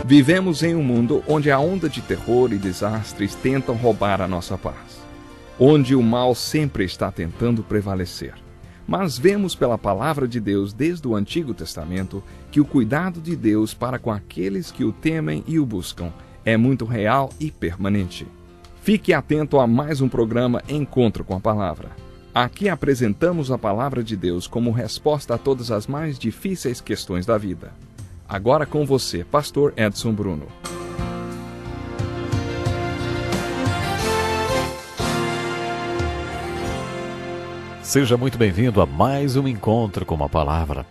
Vivemos em um mundo onde a onda de terror e desastres tentam roubar a nossa paz, onde o mal sempre está tentando prevalecer. Mas vemos pela palavra de Deus desde o Antigo Testamento que o cuidado de Deus para com aqueles que o temem e o buscam é muito real e permanente. Fique atento a mais um programa Encontro com a Palavra. Aqui apresentamos a palavra de Deus como resposta a todas as mais difíceis questões da vida. Agora com você, Pastor Edson Bruno. Seja muito bem-vindo a mais um Encontro com a Palavra.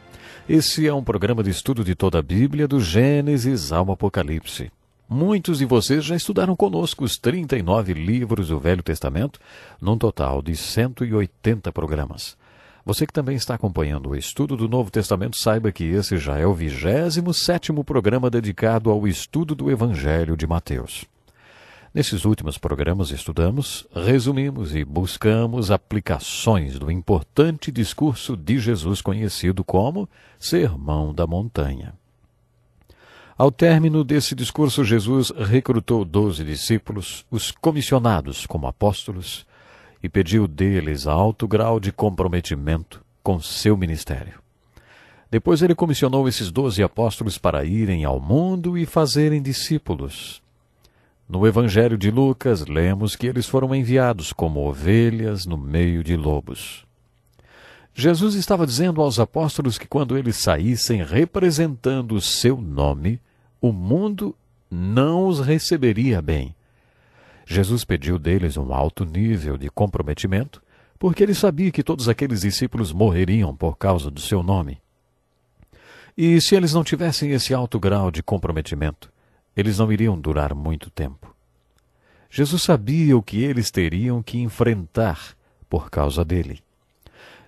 Esse é um programa de estudo de toda a Bíblia, do Gênesis ao Apocalipse. Muitos de vocês já estudaram conosco os 39 livros do Velho Testamento, num total de 180 programas. Você que também está acompanhando o estudo do Novo Testamento, saiba que esse já é o 27º programa dedicado ao estudo do Evangelho de Mateus. Nesses últimos programas estudamos, resumimos e buscamos aplicações do importante discurso de Jesus conhecido como Sermão da Montanha. Ao término desse discurso, Jesus recrutou 12 discípulos, os comissionados como apóstolos, e pediu deles alto grau de comprometimento com seu ministério. Depois ele comissionou esses 12 apóstolos para irem ao mundo e fazerem discípulos. No Evangelho de Lucas, lemos que eles foram enviados como ovelhas no meio de lobos. Jesus estava dizendo aos apóstolos que quando eles saíssem representando o seu nome, o mundo não os receberia bem. Jesus pediu deles um alto nível de comprometimento, porque ele sabia que todos aqueles discípulos morreriam por causa do seu nome. E se eles não tivessem esse alto grau de comprometimento, eles não iriam durar muito tempo. Jesus sabia o que eles teriam que enfrentar por causa dele.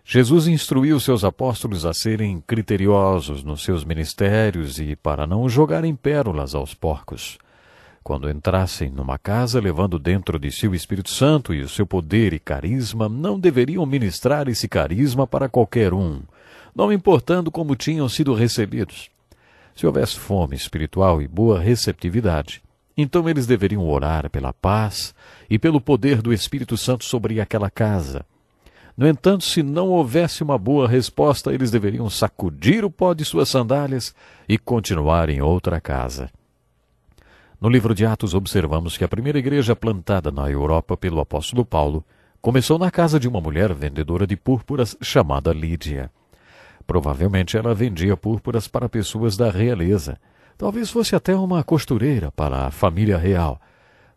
Jesus instruiu seus apóstolos a serem criteriosos nos seus ministérios e para não jogarem pérolas aos porcos. Quando entrassem numa casa levando dentro de si o Espírito Santo e o seu poder e carisma, não deveriam ministrar esse carisma para qualquer um, não importando como tinham sido recebidos. Se houvesse fome espiritual e boa receptividade, então eles deveriam orar pela paz e pelo poder do Espírito Santo sobre aquela casa. No entanto, se não houvesse uma boa resposta, eles deveriam sacudir o pó de suas sandálias e continuar em outra casa. No livro de Atos observamos que a primeira igreja plantada na Europa pelo apóstolo Paulo começou na casa de uma mulher vendedora de púrpuras chamada Lídia. Provavelmente ela vendia púrpuras para pessoas da realeza. Talvez fosse até uma costureira para a família real.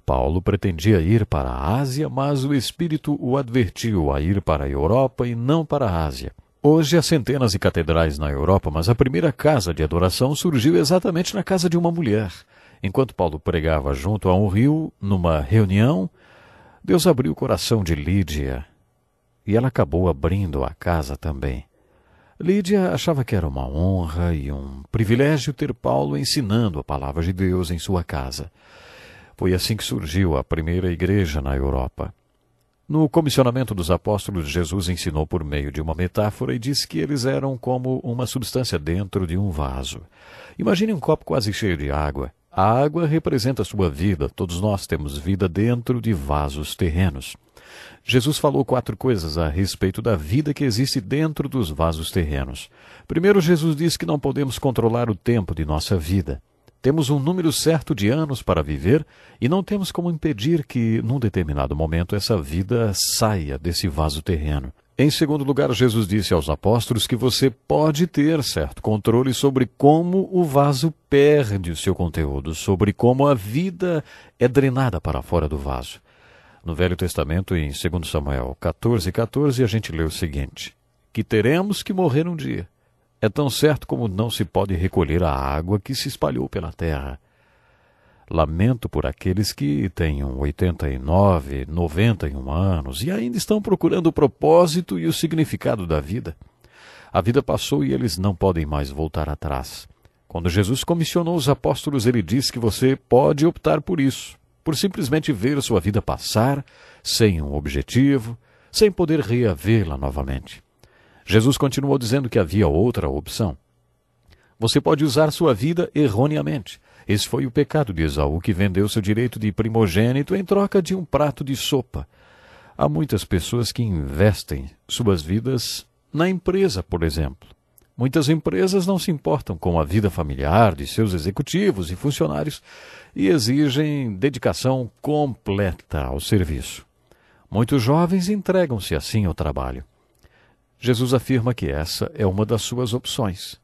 Paulo pretendia ir para a Ásia, mas o Espírito o advertiu a ir para a Europa e não para a Ásia. Hoje há centenas de catedrais na Europa, mas a primeira casa de adoração surgiu exatamente na casa de uma mulher. Enquanto Paulo pregava junto a um rio, numa reunião, Deus abriu o coração de Lídia e ela acabou abrindo a casa também. Lídia achava que era uma honra e um privilégio ter Paulo ensinando a palavra de Deus em sua casa. Foi assim que surgiu a primeira igreja na Europa. No comissionamento dos apóstolos, Jesus ensinou por meio de uma metáfora e disse que eles eram como uma substância dentro de um vaso. Imagine um copo quase cheio de água. A água representa a sua vida. Todos nós temos vida dentro de vasos terrenos. Jesus falou 4 coisas a respeito da vida que existe dentro dos vasos terrenos. Primeiro, Jesus disse que não podemos controlar o tempo de nossa vida. Temos um número certo de anos para viver e não temos como impedir que, num determinado momento, essa vida saia desse vaso terreno. Em segundo lugar, Jesus disse aos apóstolos que você pode ter certo controle sobre como o vaso perde o seu conteúdo, sobre como a vida é drenada para fora do vaso. No Velho Testamento, em 2 Samuel 14:14, a gente lê o seguinte: que teremos que morrer um dia. É tão certo como não se pode recolher a água que se espalhou pela terra. Lamento por aqueles que tenham 89, 91 anos e ainda estão procurando o propósito e o significado da vida. A vida passou e eles não podem mais voltar atrás. Quando Jesus comissionou os apóstolos, ele disse que você pode optar por isso, por simplesmente ver sua vida passar, sem um objetivo, sem poder reavê-la novamente. Jesus continuou dizendo que havia outra opção. Você pode usar sua vida erroneamente. Esse foi o pecado de Esaú, que vendeu seu direito de primogênito em troca de um prato de sopa. Há muitas pessoas que investem suas vidas na empresa, por exemplo. Muitas empresas não se importam com a vida familiar de seus executivos e funcionários e exigem dedicação completa ao serviço. Muitos jovens entregam-se assim ao trabalho. Jesus afirma que essa é uma das suas opções.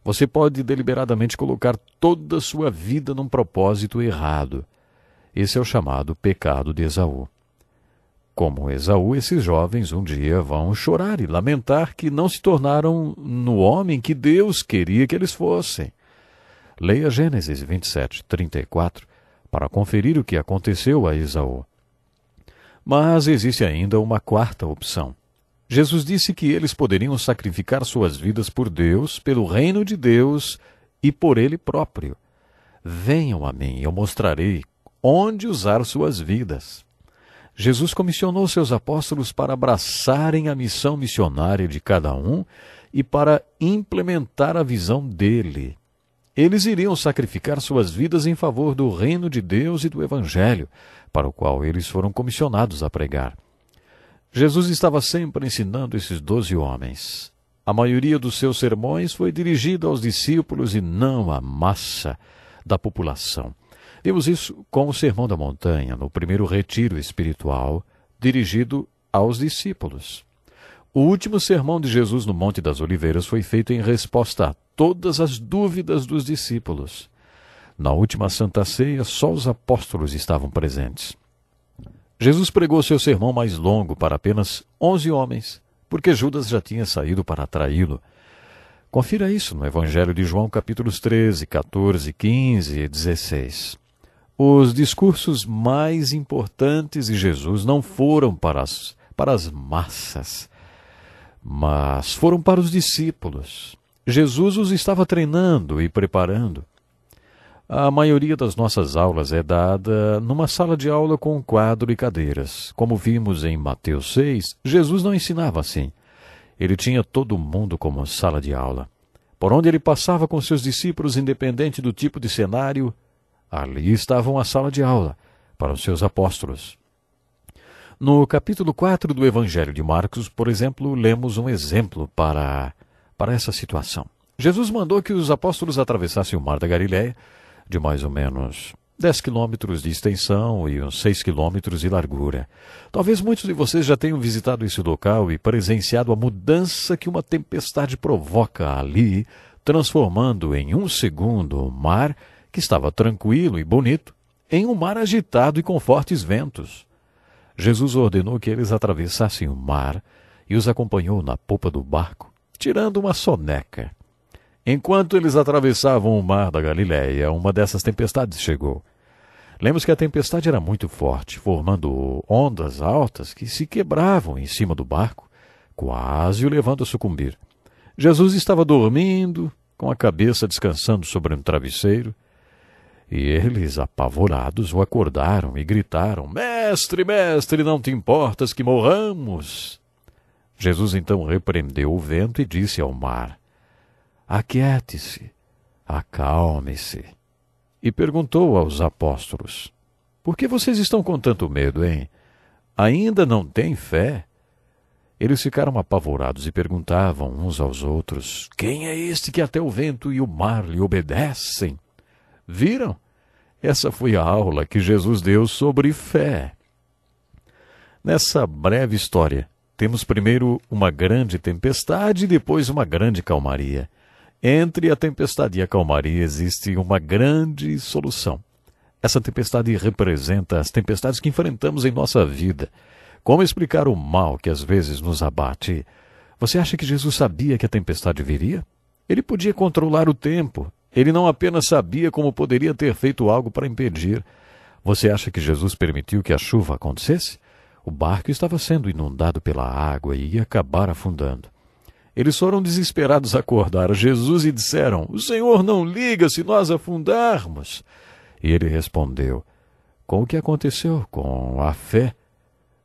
Você pode deliberadamente colocar toda a sua vida num propósito errado. Esse é o chamado pecado de Esaú. Como Esaú, esses jovens um dia vão chorar e lamentar que não se tornaram no homem que Deus queria que eles fossem. Leia Gênesis 27:34 para conferir o que aconteceu a Esaú. Mas existe ainda uma quarta opção. Jesus disse que eles poderiam sacrificar suas vidas por Deus, pelo reino de Deus e por Ele próprio. Venham a mim e eu mostrarei onde usar suas vidas. Jesus comissionou seus apóstolos para abraçarem a missão missionária de cada um e para implementar a visão dele. Eles iriam sacrificar suas vidas em favor do reino de Deus e do Evangelho, para o qual eles foram comissionados a pregar. Jesus estava sempre ensinando esses 12 homens. A maioria dos seus sermões foi dirigida aos discípulos e não à massa da população. Vimos isso com o Sermão da Montanha, no primeiro retiro espiritual, dirigido aos discípulos. O último sermão de Jesus no Monte das Oliveiras foi feito em resposta a todas as dúvidas dos discípulos. Na última Santa Ceia, só os apóstolos estavam presentes. Jesus pregou seu sermão mais longo para apenas 11 homens, porque Judas já tinha saído para traí-lo. Confira isso no Evangelho de João, capítulos 13, 14, 15 e 16. Os discursos mais importantes de Jesus não foram para as massas, mas foram para os discípulos. Jesus os estava treinando e preparando. A maioria das nossas aulas é dada numa sala de aula com quadro e cadeiras. Como vimos em Mateus 6, Jesus não ensinava assim. Ele tinha todo mundo como sala de aula. Por onde ele passava com seus discípulos, independente do tipo de cenário, ali estava a sala de aula para os seus apóstolos. No capítulo 4 do Evangelho de Marcos, por exemplo, lemos um exemplo para essa situação. Jesus mandou que os apóstolos atravessassem o mar da Galileia, de mais ou menos 10 quilômetros de extensão e uns 6 quilômetros de largura. Talvez muitos de vocês já tenham visitado esse local e presenciado a mudança que uma tempestade provoca ali, transformando em um segundo o mar, que estava tranquilo e bonito, em um mar agitado e com fortes ventos. Jesus ordenou que eles atravessassem o mar e os acompanhou na popa do barco, tirando uma soneca. Enquanto eles atravessavam o mar da Galileia, uma dessas tempestades chegou. Lemos que a tempestade era muito forte, formando ondas altas que se quebravam em cima do barco, quase o levando a sucumbir. Jesus estava dormindo, com a cabeça descansando sobre um travesseiro, e eles, apavorados, o acordaram e gritaram: "Mestre, mestre, não te importas que morramos?" Jesus então repreendeu o vento e disse ao mar: "Aquiete-se, acalme-se." E perguntou aos apóstolos: "Por que vocês estão com tanto medo, hein? Ainda não têm fé?" Eles ficaram apavorados e perguntavam uns aos outros: "Quem é este que até o vento e o mar lhe obedecem?" Viram? Essa foi a aula que Jesus deu sobre fé. Nessa breve história, temos primeiro uma grande tempestade e depois uma grande calmaria. Entre a tempestade e a calmaria existe uma grande solução. Essa tempestade representa as tempestades que enfrentamos em nossa vida. Como explicar o mal que às vezes nos abate? Você acha que Jesus sabia que a tempestade viria? Ele podia controlar o tempo. Ele não apenas sabia como poderia ter feito algo para impedir. Você acha que Jesus permitiu que a chuva acontecesse? O barco estava sendo inundado pela água e ia acabar afundando. Eles foram desesperados acordar Jesus e disseram: "O Senhor não liga se nós afundarmos." E ele respondeu: "Com o que aconteceu com a fé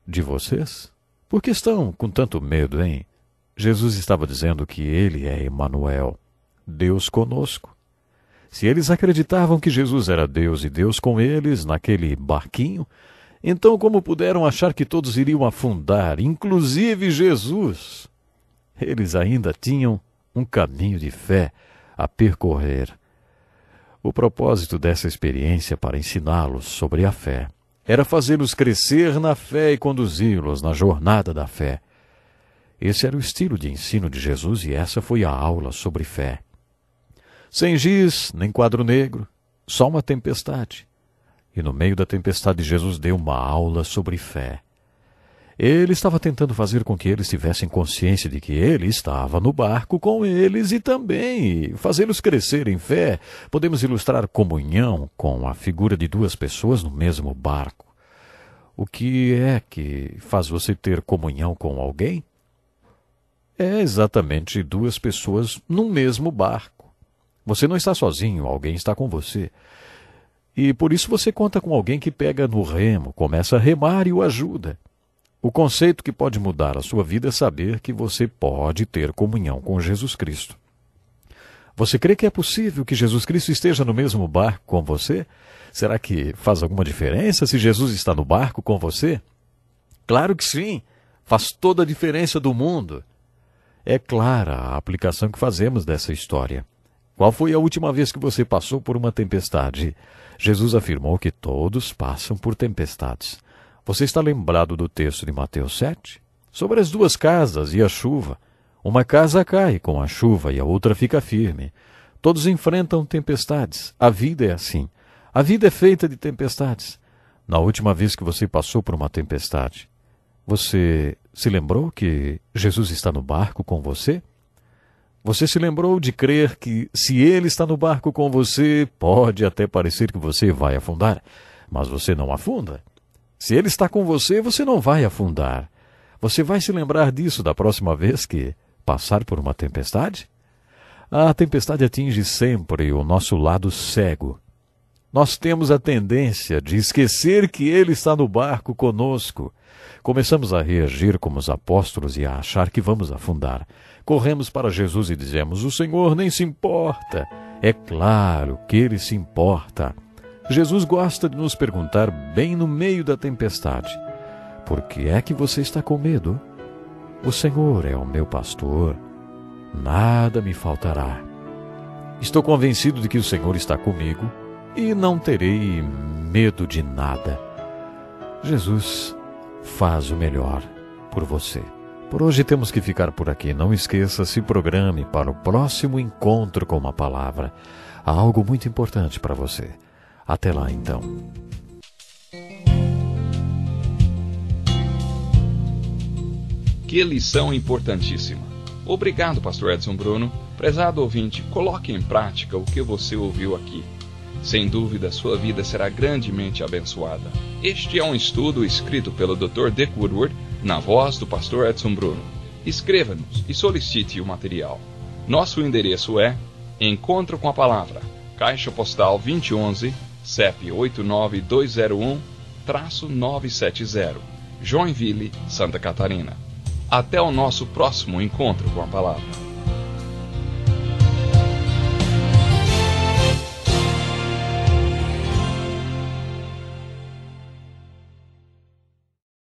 de vocês? Por que estão com tanto medo, hein?" Jesus estava dizendo que ele é Emanuel, Deus conosco. Se eles acreditavam que Jesus era Deus e Deus com eles naquele barquinho, então como puderam achar que todos iriam afundar, inclusive Jesus? Eles ainda tinham um caminho de fé a percorrer. O propósito dessa experiência para ensiná-los sobre a fé era fazê-los crescer na fé e conduzi-los na jornada da fé. Esse era o estilo de ensino de Jesus e essa foi a aula sobre fé. Sem giz, nem quadro negro, só uma tempestade. E no meio da tempestade Jesus deu uma aula sobre fé. Ele estava tentando fazer com que eles tivessem consciência de que ele estava no barco com eles e também fazê-los crescer em fé. Podemos ilustrar comunhão com a figura de duas pessoas no mesmo barco. O que é que faz você ter comunhão com alguém? É exatamente duas pessoas no mesmo barco. Você não está sozinho, alguém está com você. E por isso você conta com alguém que pega no remo, começa a remar e o ajuda. O conceito que pode mudar a sua vida é saber que você pode ter comunhão com Jesus Cristo. Você crê que é possível que Jesus Cristo esteja no mesmo barco com você? Será que faz alguma diferença se Jesus está no barco com você? Claro que sim, faz toda a diferença do mundo. É clara a aplicação que fazemos dessa história. Qual foi a última vez que você passou por uma tempestade? Jesus afirmou que todos passam por tempestades. Você está lembrado do texto de Mateus 7? Sobre as duas casas e a chuva. Uma casa cai com a chuva e a outra fica firme. Todos enfrentam tempestades. A vida é assim. A vida é feita de tempestades. Na última vez que você passou por uma tempestade, você se lembrou que Jesus está no barco com você? Você se lembrou de crer que se Ele está no barco com você, pode até parecer que você vai afundar, mas você não afunda. Se Ele está com você, você não vai afundar. Você vai se lembrar disso da próxima vez que passar por uma tempestade? A tempestade atinge sempre o nosso lado cego. Nós temos a tendência de esquecer que Ele está no barco conosco. Começamos a reagir como os apóstolos e a achar que vamos afundar. Corremos para Jesus e dizemos: o Senhor nem se importa. É claro que Ele se importa. Jesus gosta de nos perguntar bem no meio da tempestade: por que é que você está com medo? O Senhor é o meu pastor, nada me faltará. Estou convencido de que o Senhor está comigo e não terei medo de nada. Jesus faz o melhor por você. Por hoje temos que ficar por aqui. Não esqueça, se programe para o próximo encontro com uma palavra. Há algo muito importante para você. Até lá, então. Que lição importantíssima. Obrigado, pastor Edson Bruno. Prezado ouvinte, coloque em prática o que você ouviu aqui. Sem dúvida, sua vida será grandemente abençoada. Este é um estudo escrito pelo Dr. Dick Woodward, na voz do pastor Edson Bruno. Escreva-nos e solicite o material. Nosso endereço é Encontro com a Palavra, Caixa Postal 2011, CEP 89201-970, Joinville, Santa Catarina. Até o nosso próximo encontro com a Palavra.